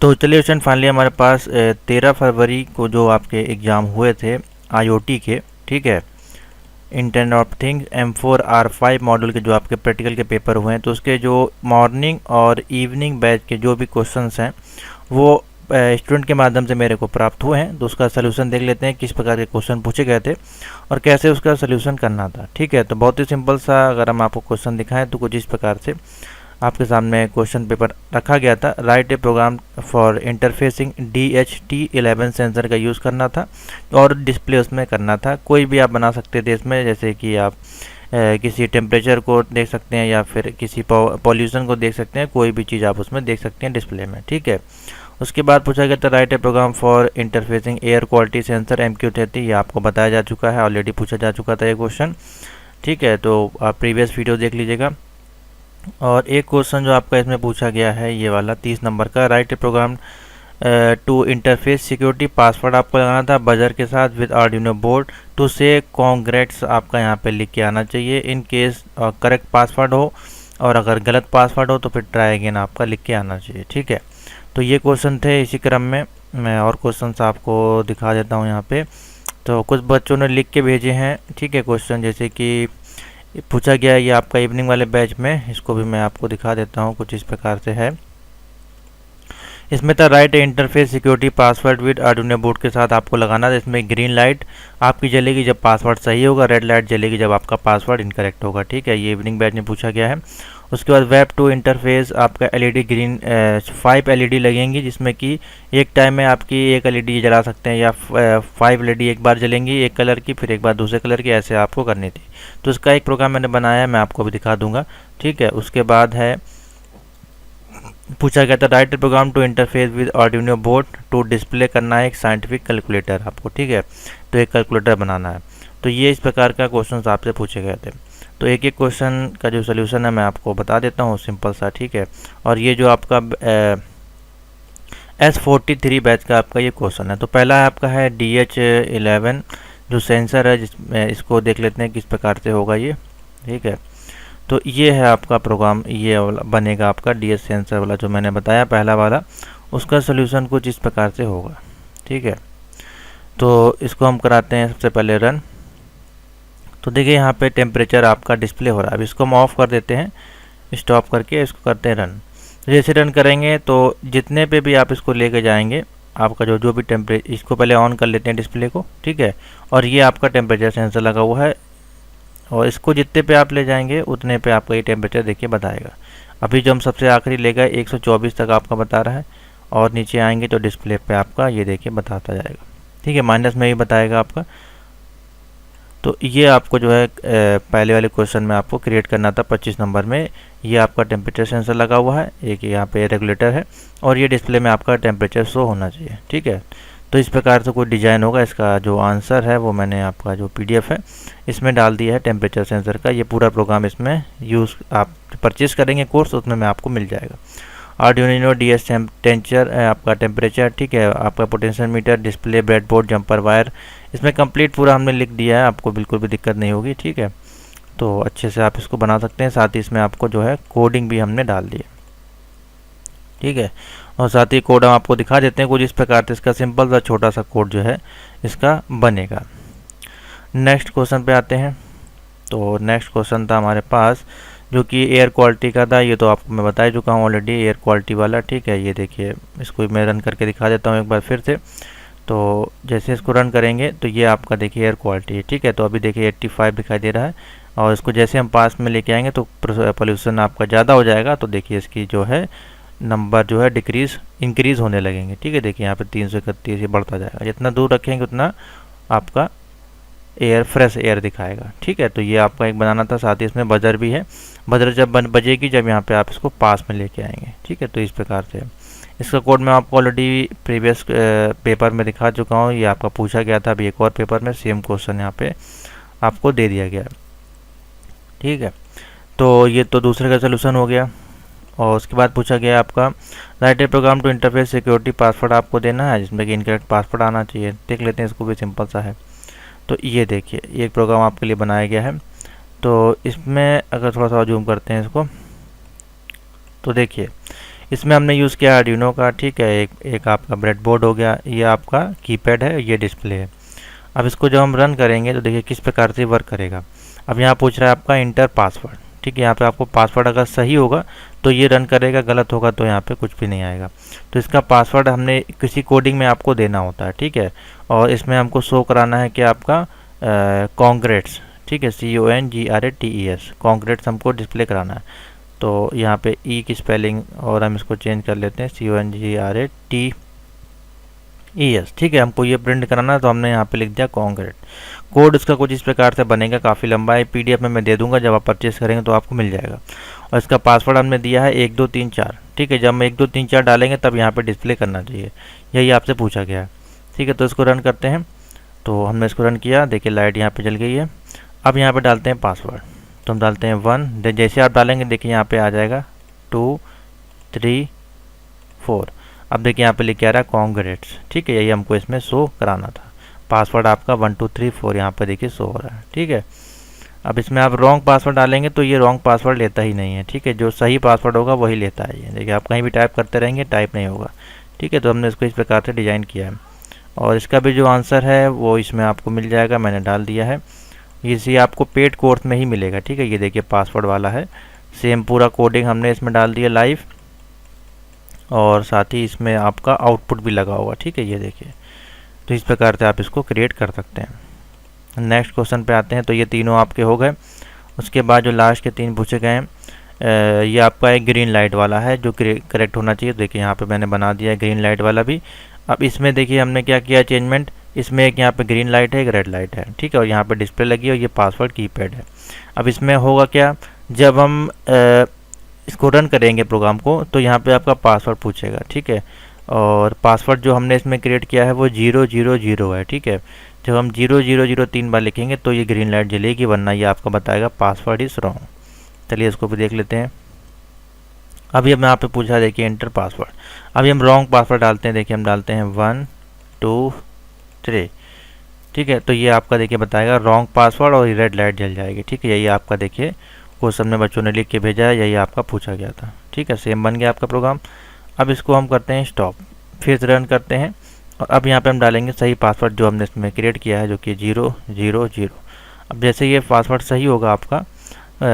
तो चलिए student, finally हमारे पास 13 फरवरी को जो आपके एग्ज़ाम हुए थे आईओटी के, ठीक है, internet of things M4R5 module के जो आपके प्रैक्टिकल के पेपर हुए हैं, तो उसके जो मॉर्निंग और इवनिंग बैच के जो भी क्वेश्चंस हैं वो स्टूडेंट के माध्यम से मेरे को प्राप्त हुए हैं। तो उसका सलूशन देख लेते हैं, किस प्रकार के क्वेश्चन पूछे गए थे और कैसे उसका सलूशन करना था। ठीक है, तो बहुत ही सिंपल सा अगर हम आपको क्वेश्चन दिखाएं तो कुछ इस प्रकार से आपके सामने क्वेश्चन पेपर रखा गया था। Write a program for interfacing DHT11 sensor का यूज़ करना था और डिस्प्ले उसमें करना था। कोई भी आप बना सकते थे इसमें, जैसे कि आप किसी टेम्परेचर को देख सकते हैं या फिर किसी पॉल्यूशन को देख सकते हैं, कोई भी चीज़ आप उसमें देख सकते हैं डिस्प्ले में। ठीक है, उसके बाद पूछा गया था write a program for interfacing air quality sensor MQ30। ये आपको बताया जा चुका है, ऑलरेडी पूछा जा चुका था ये क्वेश्चन। ठीक है, तो आप प्रीवियस वीडियो देख लीजिएगा। और एक क्वेश्चन जो आपका इसमें पूछा गया है ये वाला 30 नंबर का, write a program to interface security password आपको लगाना था बजर के साथ विद आर्डिनो बोर्ड टू से कॉन्ग्रेट्स आपका यहाँ पे लिख के आना चाहिए इन केस करेक्ट पासवर्ड हो, और अगर गलत पासवर्ड हो तो फिर ट्राई अगेन आपका लिख के आना चाहिए। ठीक है, तो ये क्वेश्चन थे। इसी क्रम में मैं और क्वेश्चन आपको दिखा देता हूँ यहाँ पे। तो कुछ बच्चों ने लिख के भेजे हैं, ठीक है, क्वेश्चन जैसे कि पूछा गया है ये आपका इवनिंग वाले बैच में, इसको भी मैं आपको दिखा देता हूँ। कुछ इस प्रकार से है, इसमें था right interface security password with Arduino board के साथ आपको लगाना था। इसमें ग्रीन लाइट आपकी जलेगी जब पासवर्ड सही होगा, रेड लाइट जलेगी जब आपका पासवर्ड इनकरेक्ट होगा। ठीक है, ये इवनिंग बैच में पूछा गया है। उसके बाद वेब टू इंटरफेस आपका LED ग्रीन 5 LED लगेंगी, जिसमें कि एक टाइम में आपकी एक LED जला सकते हैं या 5 LED एक बार जलेंगी एक कलर की, फिर एक बार दूसरे कलर की, ऐसे आपको करनी थी। तो इसका एक प्रोग्राम मैंने बनाया है, मैं आपको भी दिखा दूंगा। ठीक है, उसके बाद है पूछा गया था write program to interface with Arduino board to display करना है एक साइंटिफिक कैलकुलेटर आपको। ठीक है, तो एक कैलकुलेटर बनाना है। तो ये इस प्रकार का क्वेश्चन आपसे पूछे गए थे। तो एक एक क्वेश्चन का जो सोल्यूशन है मैं आपको बता देता हूँ, सिंपल सा। ठीक है, और ये जो आपका S43 बैच का आपका ये क्वेश्चन है। तो पहला है आपका है DH11 जो सेंसर है, जिसमें इसको देख लेते हैं किस प्रकार से होगा ये। ठीक है, तो ये है आपका प्रोग्राम, ये वाला बनेगा आपका DS सेंसर वाला जो मैंने बताया पहला वाला, उसका सोल्यूशन कुछ इस प्रकार से होगा। ठीक है, तो इसको हम कराते हैं सबसे पहले रन। तो देखिए यहाँ पे टेम्परेचर आपका डिस्प्ले हो रहा है। अब इसको हम ऑफ कर देते हैं, स्टॉप करके इसको करते हैं रन। तो जैसे रन करेंगे तो जितने पे भी आप इसको लेके जाएंगे आपका जो भी टेम्परेचर, इसको पहले ऑन कर लेते हैं डिस्प्ले को। ठीक है, और ये आपका टेम्परेचर सेंसर लगा हुआ है, और इसको जितने पे आप ले जाएंगे उतने पे आपका ये टेम्परेचर देखिए बताएगा। अभी जो हम सबसे आखिरी ले गए 124 तक आपका बता रहा है, और नीचे आएंगे तो डिस्प्ले पे आपका ये देखिए बताता जाएगा। ठीक है, माइनस में ही बताएगा आपका। तो ये आपको जो है पहले वाले क्वेश्चन में आपको क्रिएट करना था 25 नंबर में। ये आपका टेम्परेचर सेंसर लगा हुआ है, एक यहाँ पे रेगुलेटर है, और ये डिस्प्ले में आपका टेम्परेचर शो होना चाहिए। ठीक है, तो इस प्रकार से कोई डिज़ाइन होगा। इसका जो आंसर है वो मैंने आपका जो PDF है इसमें डाल दिया है टेम्परेचर सेंसर का। ये पूरा प्रोग्राम इसमें यूज़ आप परचेज करेंगे कोर्स, उसमें में आपको मिल जाएगा। आर्डिनो DS टेंचर आपका टेम्परेचर, ठीक है, आपका potential meter, display, breadboard, jumper wire, इसमें कंप्लीट पूरा हमने लिख दिया है, आपको बिल्कुल भी दिक्कत नहीं होगी। ठीक है, तो अच्छे से आप इसको बना सकते हैं। साथ ही इसमें आपको जो है कोडिंग भी हमने डाल दी है। ठीक है, और साथ ही कोड हम आपको दिखा देते हैं कुछ इस प्रकार से। इसका सिंपल सा छोटा सा कोड जो है इसका बनेगा। नेक्स्ट क्वेश्चन पे आते हैं। तो नेक्स्ट क्वेश्चन था हमारे पास जो कि एयर क्वालिटी का था। ये तो आपको मैं बता चुका हूँ ऑलरेडी, एयर क्वालिटी वाला। ठीक है, ये देखिए इसको मैं रन करके दिखा देता हूँ एक बार फिर से। तो जैसे इसको रन करेंगे तो ये आपका देखिए एयर क्वालिटी है। ठीक है, तो अभी देखिए 85 दिखाई दे रहा है, और इसको जैसे हम पास में लेके आएंगे तो पोल्यूशन आपका ज़्यादा हो जाएगा। तो देखिए इसकी जो है नंबर जो है इंक्रीज़ होने लगेंगे। ठीक है, देखिए यहाँ पे 331 ये बढ़ता जाएगा। जितना दूर रखेंगे उतना आपका एयर फ्रेश एयर दिखाएगा। ठीक है, तो ये आपका एक बनाना था। साथ ही इसमें बजर भी है, बजर जब बजेगी जब यहाँ पे आप इसको पास में लेके आएंगे। ठीक है, तो इस प्रकार से इसका कोड मैं आपको ऑलरेडी प्रीवियस पेपर में दिखा चुका हूँ। ये आपका पूछा गया था, अभी एक और पेपर में सेम क्वेश्चन यहाँ पे आपको दे दिया गया। ठीक है, तो ये तो दूसरे का सोल्यूशन हो गया। और उसके बाद पूछा गया आपका write a program to interface security password आपको देना है, जिसमें कि इनकरेक्ट पासवर्ड आना चाहिए। देख लेते हैं, इसको भी सिंपल सा है। तो ये देखिए एक प्रोग्राम आपके लिए बनाया गया है। तो इसमें अगर थोड़ा सा जूम करते हैं इसको, तो देखिए इसमें हमने यूज़ किया आर्डिनो का, ठीक है। एक आपका ब्रेडबोर्ड हो गया, ये आपका कीपैड है, ये डिस्प्ले है। अब इसको जब हम रन करेंगे तो देखिए किस प्रकार से वर्क करेगा। अब यहाँ पूछ रहा है आपका इंटर पासवर्ड, ठीक है। यहाँ पे आपको पासवर्ड अगर सही होगा तो ये रन करेगा, गलत होगा तो यहाँ पे कुछ भी नहीं आएगा। तो इसका पासवर्ड हमने किसी कोडिंग में आपको देना होता है, ठीक है। और इसमें हमको शो कराना है कि आपका कॉन्ग्रेट्स, ठीक है, CONGRATES, कॉन्ग्रेट्स हमको डिस्प्ले कराना है। तो यहाँ पे ई की स्पेलिंग और हम इसको चेंज कर लेते हैं CONGRATES, ठीक है। हमको ये प्रिंट कराना है तो हमने यहाँ पे लिख दिया कॉन्ग्रेट। कोड इसका कुछ इस प्रकार से बनेगा, काफ़ी लंबा है, PDF में मैं दे दूंगा, जब आप परचेस करेंगे तो आपको मिल जाएगा। और इसका पासवर्ड हमने दिया है 1 2 3 4, ठीक है। जब हम 1 2 3 4 डालेंगे तब यहाँ पे डिस्प्ले करना चाहिए, यही आपसे पूछा गया है, ठीक है। तो इसको रन करते हैं। तो हमने इसको रन किया, देखिए लाइट यहाँ पे जल गई है। अब यहाँ पे डालते हैं पासवर्ड, तो हम डालते हैं 1, जैसे आप डालेंगे देखिए यहाँ पे आ जाएगा 2 3 4। अब देखिए यहाँ पे लिख के आ रहा है कॉन्ग्रेट्स, ठीक है। यही हमको इसमें शो कराना था। पासवर्ड आपका 1 2 3 4 यहाँ पे देखिए शो हो रहा है, ठीक है। अब इसमें आप रॉन्ग पासवर्ड डालेंगे तो ये रॉन्ग पासवर्ड लेता ही नहीं है, ठीक है। जो सही पासवर्ड होगा वही लेता है ये। देखिए आप कहीं भी टाइप करते रहेंगे टाइप नहीं होगा, ठीक है। तो हमने इसको इस प्रकार से डिज़ाइन किया है। और इसका भी जो आंसर है वो इसमें आपको मिल जाएगा, मैंने डाल दिया है। इसी आपको पेड कोर्स में ही मिलेगा, ठीक है। ये देखिए पासवर्ड वाला है, सेम पूरा कोडिंग हमने इसमें डाल दिया लाइव, और साथ ही इसमें आपका आउटपुट भी लगा होगा, ठीक है। ये देखिए, तो इस प्रकार से आप इसको क्रिएट कर सकते हैं। नेक्स्ट क्वेश्चन पे आते हैं। तो ये तीनों आपके हो गए। उसके बाद जो लास्ट के 3 पूछे गए हैं, ये आपका एक ग्रीन लाइट वाला है जो करेक्ट होना चाहिए। देखिए यहाँ पे मैंने बना दिया है ग्रीन लाइट वाला भी। अब इसमें देखिए हमने क्या किया चेंजमेंट, इसमें एक यहाँ पे ग्रीन लाइट है, एक रेड लाइट है, ठीक है। और यहाँ पे डिस्प्ले लगी है और ये पासवर्ड कीपैड है। अब इसमें होगा क्या, जब हम इसको रन करेंगे प्रोग्राम को तो यहाँ पे आपका पासवर्ड पूछेगा, ठीक है। और पासवर्ड जो हमने इसमें क्रिएट किया है वो 000 है, ठीक है। जब हम 000 3 बार लिखेंगे तो ये ग्रीन लाइट जलेगी, वरना ये आपका बताएगा पासवर्ड इज़ रॉन्ग। चलिए इसको भी देख लेते हैं। अभी हम यहाँ पे पूछा देखिए एंटर पासवर्ड। अभी हम रॉन्ग पासवर्ड डालते हैं, देखिए हम डालते हैं 1 2 3, ठीक है। तो ये आपका देखिए बताएगा रॉन्ग पासवर्ड और रेड लाइट जल जाएगी, ठीक है। यही आपका देखिए क्वेश्चन में बच्चों ने लिख के भेजा है, यही आपका पूछा गया था, ठीक है। सेम बन गया आपका प्रोग्राम। अब इसको हम करते हैं स्टॉप, फिर से रन करते हैं। और अब यहाँ पे हम डालेंगे सही पासवर्ड जो हमने इसमें क्रिएट किया है, जो कि 000। अब जैसे ये पासवर्ड सही होगा आपका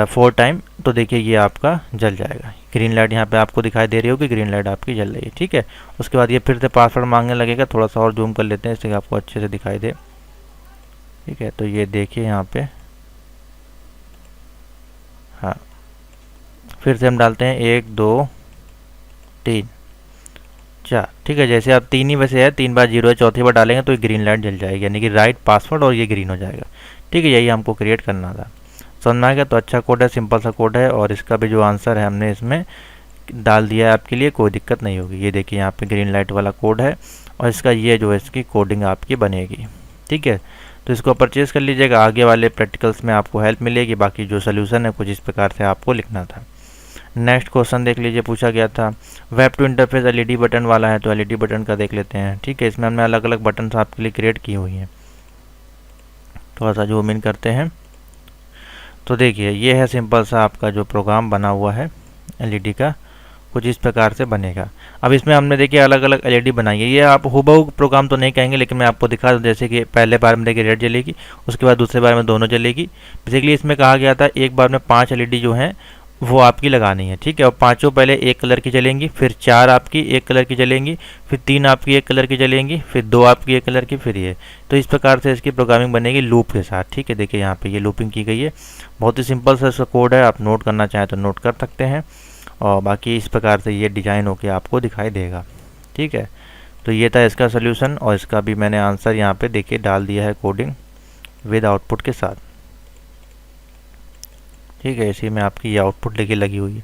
4 टाइम, तो देखिए ये आपका जल जाएगा। ग्रीन लाइट यहाँ पे आपको दिखाई दे रही होगी, ग्रीन लाइट आपकी जल रही है, ठीक है। उसके बाद ये फिर से पासवर्ड मांगने लगेगा। थोड़ा सा और जूम कर लेते हैं इससे आपको अच्छे से दिखाई दे, ठीक है। तो ये देखिए यहाँ पे, हाँ, फिर से हम डालते हैं 1 2 3 4, ठीक है। जैसे आप 3 ही वैसे है, 3 बार 0 है, चौथी बार डालेंगे तो ये ग्रीन लाइट जल जाएगी, यानी कि राइट पासवर्ड और ये ग्रीन हो जाएगा, ठीक है। यही हमको क्रिएट करना था। समझ में आ गया? तो अच्छा कोड है, सिंपल सा कोड है। और इसका भी जो आंसर है हमने इसमें डाल दिया है, आपके लिए कोई दिक्कत नहीं होगी। ये देखिए यहाँ पे ग्रीन लाइट वाला कोड है और इसका ये जो है इसकी कोडिंग आपकी बनेगी, ठीक है। तो इसको परचेज़ कर लीजिएगा, आगे वाले प्रैक्टिकल्स में आपको हेल्प मिलेगी। बाकी जो सोल्यूशन है कुछ इस प्रकार से आपको लिखना था। नेक्स्ट क्वेश्चन देख लीजिए, पूछा गया था web to interface LED button वाला है, तो LED बटन का देख लेते हैं, ठीक है। इसमें हमने अलग अलग बटन आपके लिए क्रिएट की हुई हैं। थोड़ा सा जूम इन करते हैं तो देखिए ये है सिंपल सा आपका जो प्रोग्राम बना हुआ है LED का, कुछ इस प्रकार से बनेगा। अब इसमें हमने देखिए अलग अलग LED बनाई है। ये आप हुबहू प्रोग्राम तो नहीं कहेंगे, लेकिन मैं आपको दिखा दूँ। जैसे कि पहले बार में देखिए रेड जलेगी, उसके बाद दूसरे बार में दोनों जलेगी। बेसिकली इसमें कहा गया था एक बार में 5 LED जो हैं वो आपकी लगानी है, ठीक है। और पांचों पहले एक कलर की जलेंगी, फिर 4 आपकी एक कलर की जलेंगी, फिर 3 आपकी एक कलर की जलेंगी, फिर 2 आपकी एक कलर की, फिर ये। तो इस प्रकार से इसकी प्रोग्रामिंग बनेगी लूप के साथ, ठीक है। देखिए यहाँ पे ये लूपिंग की गई है। बहुत ही सिंपल सा इसका कोड है, आप नोट करना चाहें तो नोट कर सकते हैं। और बाकी इस प्रकार से ये डिज़ाइन होके आपको दिखाई देगा, ठीक है। तो ये था इसका सोल्यूशन, और इसका भी मैंने आंसर यहाँ पे देखिए डाल दिया है कोडिंग विद आउटपुट के साथ, ठीक है। इसी में आपकी ये आउटपुट लेके लगी हुई है।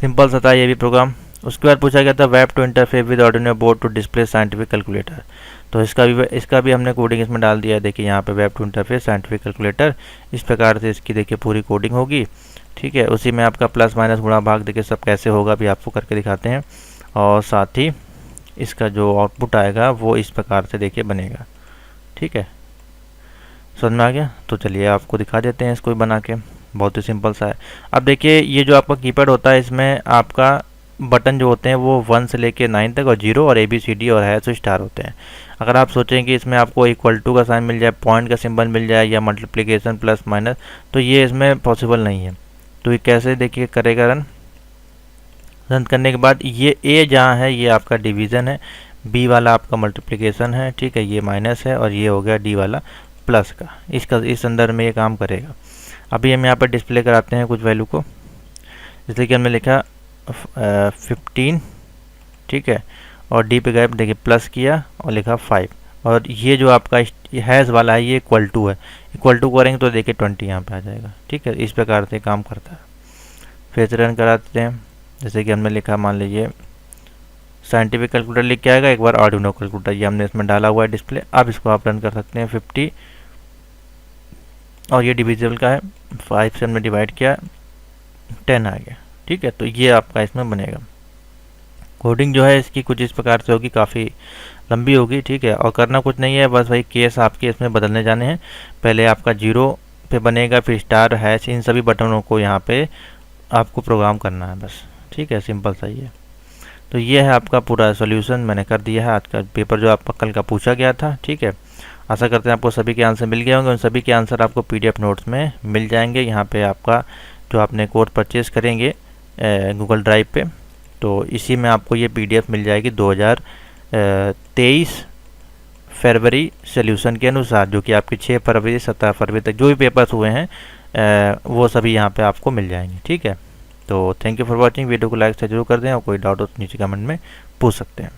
सिंपल सा था ये भी प्रोग्राम। उसके बाद पूछा गया था web to interface with Arduino board to display scientific calculator, तो इसका भी हमने कोडिंग इसमें डाल दिया है। देखिए यहाँ पे web to interface scientific calculator, इस प्रकार से इसकी देखिए पूरी कोडिंग होगी, ठीक है। उसी में आपका प्लस माइनस गुणा भाग देखिए सब कैसे होगा भी आपको करके दिखाते हैं। और साथ ही इसका जो आउटपुट आएगा वो इस प्रकार से देखिए बनेगा, ठीक है। समझ में आ गया? तो चलिए आपको दिखा देते हैं इसको बना के, बहुत ही सिंपल सा है। अब देखिए ये जो आपका कीपैड होता है इसमें आपका बटन जो होते हैं वो 1 से लेके 9 तक, और 0 और ABCD और हैश स्टार होते हैं। अगर आप सोचें कि इसमें आपको इक्वल टू का साइन मिल जाए, पॉइंट का सिंबल मिल जाए, या मल्टीप्लिकेशन प्लस माइनस, तो ये इसमें पॉसिबल नहीं है। तो ये कैसे देखिए करेगा रन। रन करने के बाद ये ए जहाँ है ये आपका डिवीज़न है, बी वाला आपका मल्टीप्लिकेशन है, ठीक है, ये माइनस है, और ये हो गया डी वाला प्लस का। इस अंदर में ये काम करेगा। अभी हम यहाँ पर डिस्प्ले कराते हैं कुछ वैल्यू को, जैसे कि हमने लिखा 15, ठीक है, और डी पे गए, देखिए प्लस किया और लिखा 5, और ये जो आपका हैज़ वाला है ये इक्वल टू है, इक्वल टू करेंगे तो देखिए 20 यहाँ पे आ जाएगा, ठीक है। इस प्रकार से काम करता है। फिर से रन कराते हैं, जैसे कि हमने लिखा, मान लीजिए साइंटिफिक कैलकुलेटर लिख के आएगा, एक बार आर्डिनो कैलकुलेटर ये हमने इसमें डाला हुआ है डिस्प्ले। अब इसको आप रन कर सकते हैं 50, और ये डिविजिबल का है, 5 से हमने डिवाइड किया, 10 आ गया, ठीक है। तो ये आपका इसमें बनेगा। कोडिंग जो है इसकी कुछ इस प्रकार से होगी, काफ़ी लंबी होगी, ठीक है, और करना कुछ नहीं है, बस वही केस आपके इसमें बदलने जाने हैं। पहले आपका 0 पे बनेगा, फिर स्टार, हैश, इन सभी बटनों को यहाँ पे आपको प्रोग्राम करना है बस, ठीक है, सिंपल सा ही है। तो ये है आपका पूरा सॉल्यूशन, मैंने कर दिया है। आज का पेपर जो आपका कल का पूछा गया था, ठीक है। आशा करते हैं आपको सभी के आंसर मिल गए होंगे। उन सभी के आंसर आपको PDF नोट्स में मिल जाएंगे। यहाँ पे आपका जो आपने कोर्स परचेज़ करेंगे गूगल ड्राइव पे, तो इसी में आपको ये PDF मिल जाएगी 2023 फरवरी सॉल्यूशन के अनुसार, जो कि आपके 6 फरवरी 17 फरवरी तक जो भी पेपर्स हुए हैं वो सभी यहाँ पे आपको मिल जाएंगे, ठीक है। तो thank you for watching. Video को लाइक से जरूर कर दें, और कोई डाउट हो तो नीचे कमेंट में पूछ सकते हैं।